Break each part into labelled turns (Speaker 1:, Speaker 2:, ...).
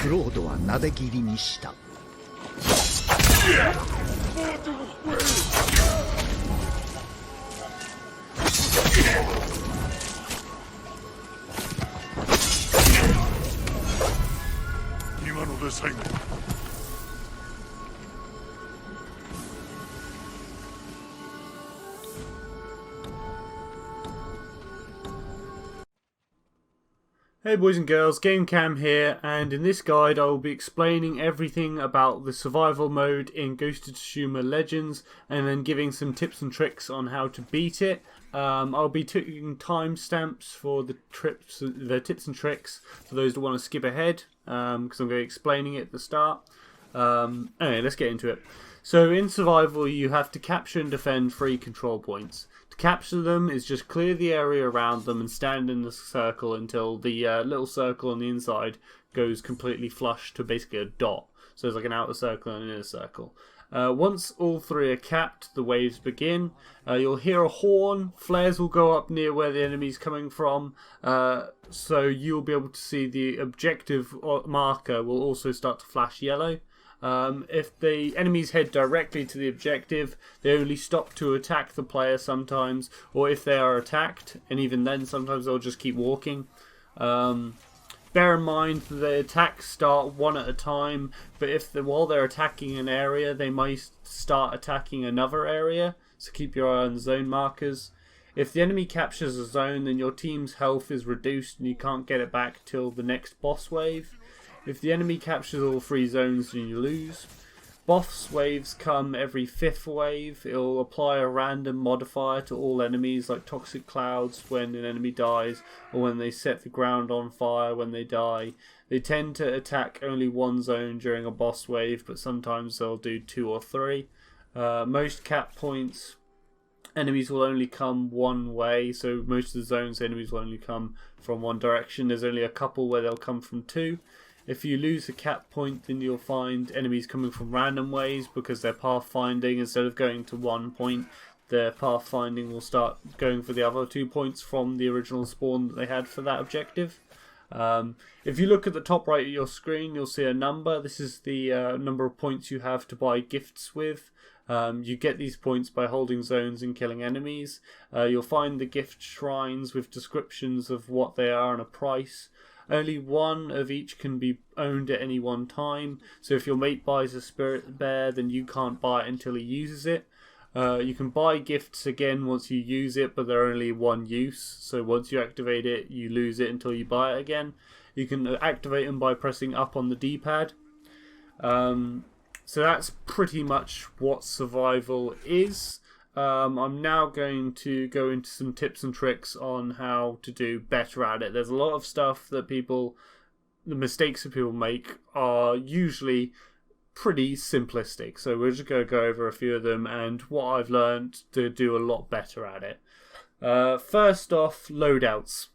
Speaker 1: クロードはなで切りにした。
Speaker 2: 今ので最後。
Speaker 3: Hey boys and girls, GameCam here, and in this guide I will be explaining everything about the survival mode in Ghost of Tsushima Legends, and then giving some tips and tricks on how to beat it. I'll be taking timestamps for the tips and tricks for those that want to skip ahead, because I'm going to be explaining it at the start. Anyway, let's get into it. So in survival you have to capture and defend 3 control points. To capture them is just clear the area around them and stand in the circle until the little circle on the inside goes completely flush to basically a dot. So there's like an outer circle and an inner circle. Once all 3 are capped, the waves begin. You'll hear a horn, flares will go up near where the enemy's coming from, so you'll be able to see the objective marker will also start to flash yellow. If the enemies head directly to the objective, they only stop to attack the player sometimes, or if they are attacked, and even then sometimes they'll just keep walking. Bear in mind that the attacks start one at a time, but while they're attacking an area, they might start attacking another area, so keep your eye on the zone markers. If the enemy captures a zone, then your team's health is reduced and you can't get it back till the next boss wave. If the enemy captures all 3 zones, then you lose. Boss waves come every 5th wave. It'll apply a random modifier to all enemies, like toxic clouds when an enemy dies, or when they set the ground on fire when they die. They tend to attack only 1 zone during a boss wave, but sometimes they'll do 2 or 3. Most cap points, enemies will only come one way, so most of the zones enemies will only come from one direction. There's only a couple where they'll come from 2. If you lose a cap point, then you'll find enemies coming from random ways because they're pathfinding. Instead of going to one point, their pathfinding will start going for the other 2 points from the original spawn that they had for that objective. If you look at the top right of your screen, you'll see a number. This is the number of points you have to buy gifts with. You get these points by holding zones and killing enemies. You'll find the gift shrines with descriptions of what they are and a price. Only 1 of each can be owned at any one time, so if your mate buys a spirit bear, then you can't buy it until he uses it. You can buy gifts again once you use it, but they're only 1 use, so once you activate it, you lose it until you buy it again. You can activate them by pressing up on the D-pad. So that's pretty much what survival is. I'm now going to go into some tips and tricks on how to do better at it. There's a lot of stuff that the mistakes that people make are usually pretty simplistic. So we're just going to go over a few of them and what I've learned to do a lot better at it. First off, loadouts.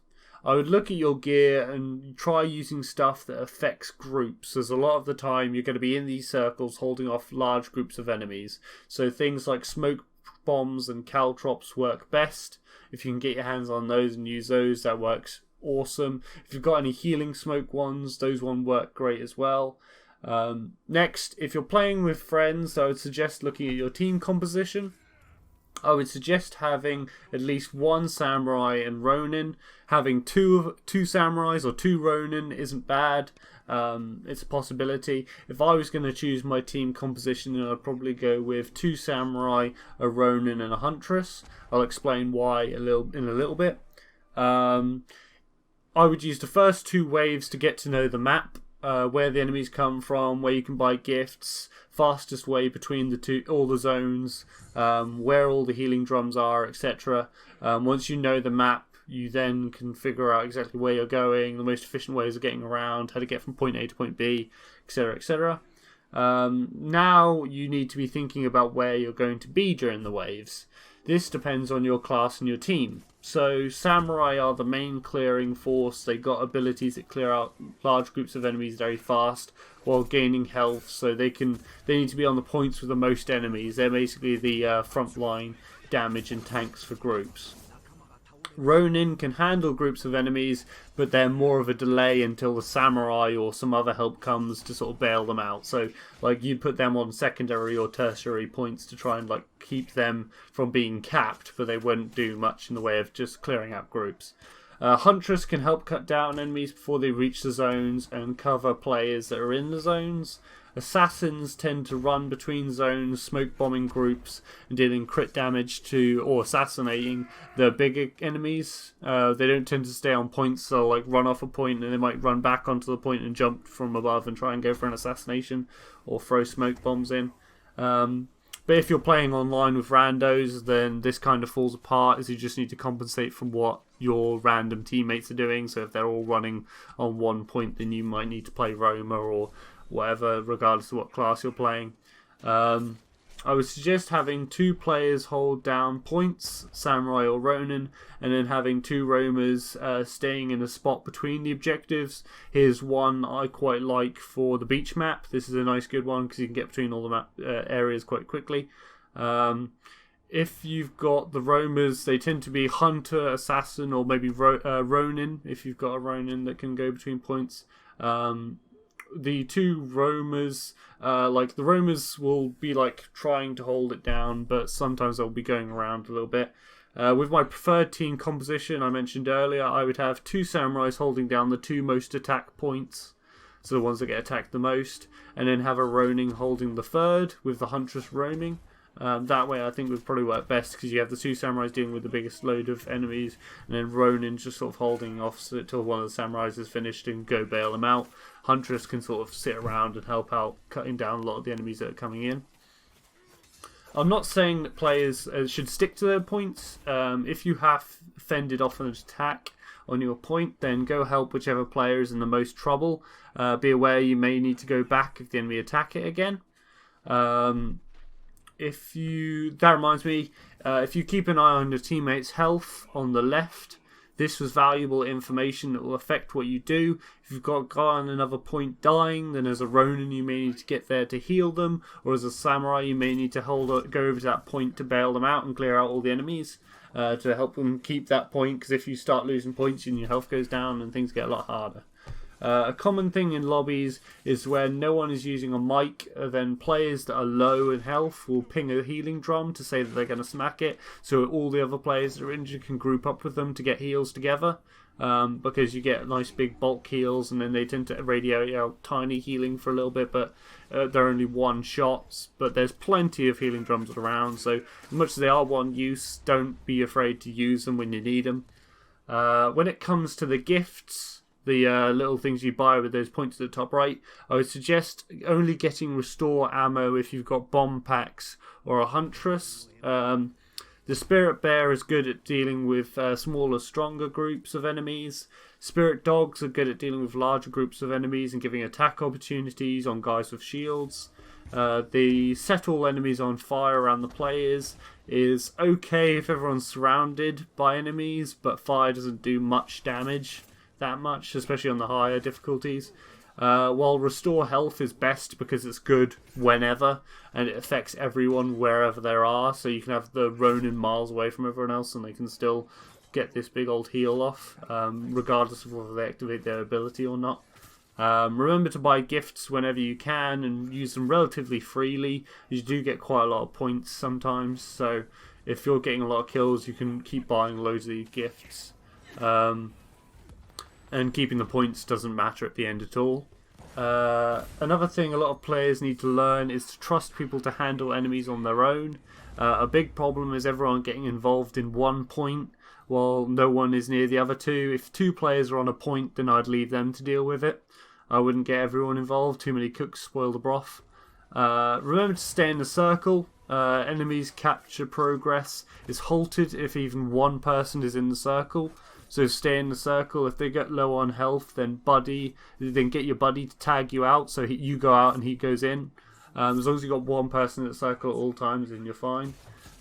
Speaker 3: I would look at your gear and try using stuff that affects groups, as a lot of the time you're going to be in these circles holding off large groups of enemies. So things like smoke bombs and caltrops work best. If you can get your hands on those and use those, that works awesome. If you've got any healing smoke ones, those ones work great as well. Next, if you're playing with friends, I would suggest looking at your team composition. I would suggest having at least 1 samurai and ronin. Having two samurais or 2 ronin isn't bad. It's a possibility. If I was going to choose my team composition, then I'd probably go with 2 samurai, a ronin, and a huntress. I'll explain why in a little bit. I would use the first 2 waves to get to know the map. Where the enemies come from, where you can buy gifts, fastest way between all the zones, where all the healing drums are, etc. Once you know the map, you then can figure out exactly where you're going, the most efficient ways of getting around, how to get from point A to point B, etc, etc. Now you need to be thinking about where you're going to be during the waves. This depends on your class and your team. So samurai are the main clearing force. They got abilities that clear out large groups of enemies very fast while gaining health. So they need to be on the points with the most enemies. They're basically the front line damage and tanks for groups. Ronin can handle groups of enemies, but they're more of a delay until the samurai or some other help comes to sort of bail them out. So, like, you'd put them on secondary or tertiary points to try and, like, keep them from being capped, but they wouldn't do much in the way of just clearing out groups. Huntress can help cut down enemies before they reach the zones and cover players that are in the zones. Assassins tend to run between zones, smoke bombing groups and dealing crit damage to, or assassinating the bigger enemies. They don't tend to stay on points, so like run off a point and they might run back onto the point and jump from above and try and go for an assassination or throw smoke bombs in. But if you're playing online with randos, then this kind of falls apart, as you just need to compensate from what your random teammates are doing. So if they're all running on one point, then you might need to play Roma or whatever, regardless of what class you're playing. I would suggest having 2 players hold down points, Samurai or Ronin, and then having 2 roamers staying in a spot between the objectives. Here's one I quite like for the beach map. This is a nice good one because you can get between all the map areas quite quickly. If you've got the roamers, they tend to be Hunter, Assassin, or maybe Ronin, if you've got a Ronin that can go between points. The 2 roamers, like the roamers will be like trying to hold it down, but sometimes they'll be going around a little bit. With my preferred team composition I mentioned earlier, I would have 2 samurais holding down the 2 most attack points, so the ones that get attacked the most, and then have a Ronin holding the 3rd with the Huntress roaming. That way I think would probably work best, because you have the 2 samurais dealing with the biggest load of enemies, and then Ronin just sort of holding off until one of the samurais is finished and go bail them out. Huntress can sort of sit around and help out cutting down a lot of the enemies that are coming in. I'm not saying that players should stick to their points. If you have fended off an attack on your point, then go help whichever player is in the most trouble. Be aware you may need to go back if the enemy attack it again. That reminds me, if you keep an eye on your teammates' health on the left, this was valuable information that will affect what you do. If you've got a guy on another point dying, then as a Ronin you may need to get there to heal them, or as a Samurai you may need to go over to that point to bail them out and clear out all the enemies to help them keep that point, because if you start losing points and your health goes down, then things get a lot harder. A common thing in lobbies is where no one is using a mic, then players that are low in health will ping a healing drum to say that they're going to smack it, so all the other players that are injured can group up with them to get heals together, because you get nice big bulk heals, and then they tend to radiate out tiny healing for a little bit, but they're only 1 shots, but there's plenty of healing drums around, so as much as they are one use, don't be afraid to use them when you need them. When it comes to the gifts, the little things you buy with those points at the top right, I would suggest only getting restore ammo if you've got bomb packs or a Huntress. The Spirit Bear is good at dealing with smaller, stronger groups of enemies. Spirit Dogs are good at dealing with larger groups of enemies and giving attack opportunities on guys with shields. The set all enemies on fire around the players is okay if everyone's surrounded by enemies, but fire doesn't do much damage. That much, especially on the higher difficulties. While restore health is best because it's good whenever, and it affects everyone wherever they are, so you can have the Ronin miles away from everyone else and they can still get this big old heal off, regardless of whether they activate their ability or not. Remember to buy gifts whenever you can and use them relatively freely. You do get quite a lot of points sometimes, so if you're getting a lot of kills you can keep buying loads of these gifts. And keeping the points doesn't matter at the end at all. Another thing a lot of players need to learn is to trust people to handle enemies on their own. A big problem is everyone getting involved in one point while no one is near the other 2. If 2 players are on a point, then I'd leave them to deal with it. I wouldn't get everyone involved. Too many cooks spoil the broth. Remember to stay in the circle. Enemies capture progress is halted if even 1 person is in the circle. So stay in the circle. If they get low on health, then get your buddy to tag you out, so you go out and he goes in. As long as you've got 1 person in the circle at all times, then you're fine.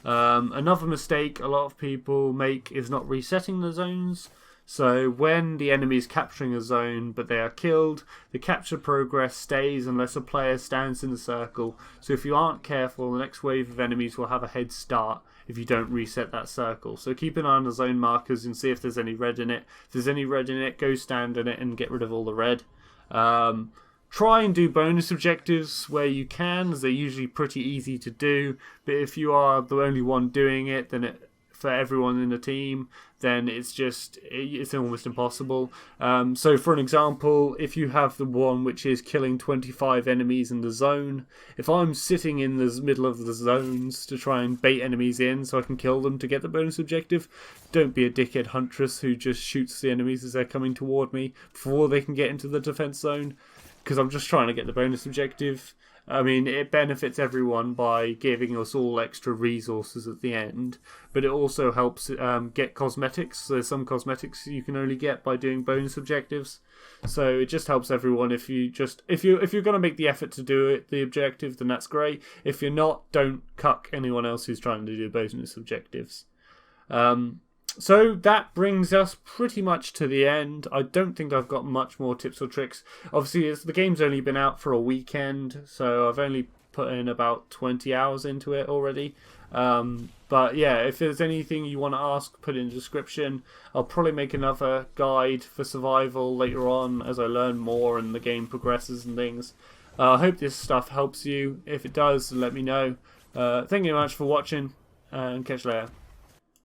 Speaker 3: Another mistake a lot of people make is not resetting the zones. So when the enemy is capturing a zone but they are killed, the capture progress stays unless a player stands in the circle. So if you aren't careful, the next wave of enemies will have a head start if you don't reset that circle. So keep an eye on the zone markers and see if there's any red in it. If there's any red in it, go stand in it and get rid of all the red. Try and do bonus objectives where you can, as they're usually pretty easy to do. But if you are the only one doing it, then for everyone in the team, then it's almost impossible. So for an example, if you have the one which is killing 25 enemies in the zone, if I'm sitting in the middle of the zones to try and bait enemies in so I can kill them to get the bonus objective, don't be a dickhead huntress who just shoots the enemies as they're coming toward me before they can get into the defense zone, because I'm just trying to get the bonus objective. I mean, it benefits everyone by giving us all extra resources at the end, but it also helps get cosmetics. There's some cosmetics you can only get by doing bonus objectives, so it just helps everyone. If you're going to make the effort to do it, the objective, then that's great. If you're not, don't cuck anyone else who's trying to do bonus objectives. So that brings us pretty much to the end. I don't think I've got much more tips or tricks. Obviously, the game's only been out for a weekend, so I've only put in about 20 hours into it already. But yeah, if there's anything you want to ask, put it in the description. I'll probably make another guide for survival later on as I learn more and the game progresses and things. I hope this stuff helps you. If it does, let me know. Thank you very much for watching, and catch you later.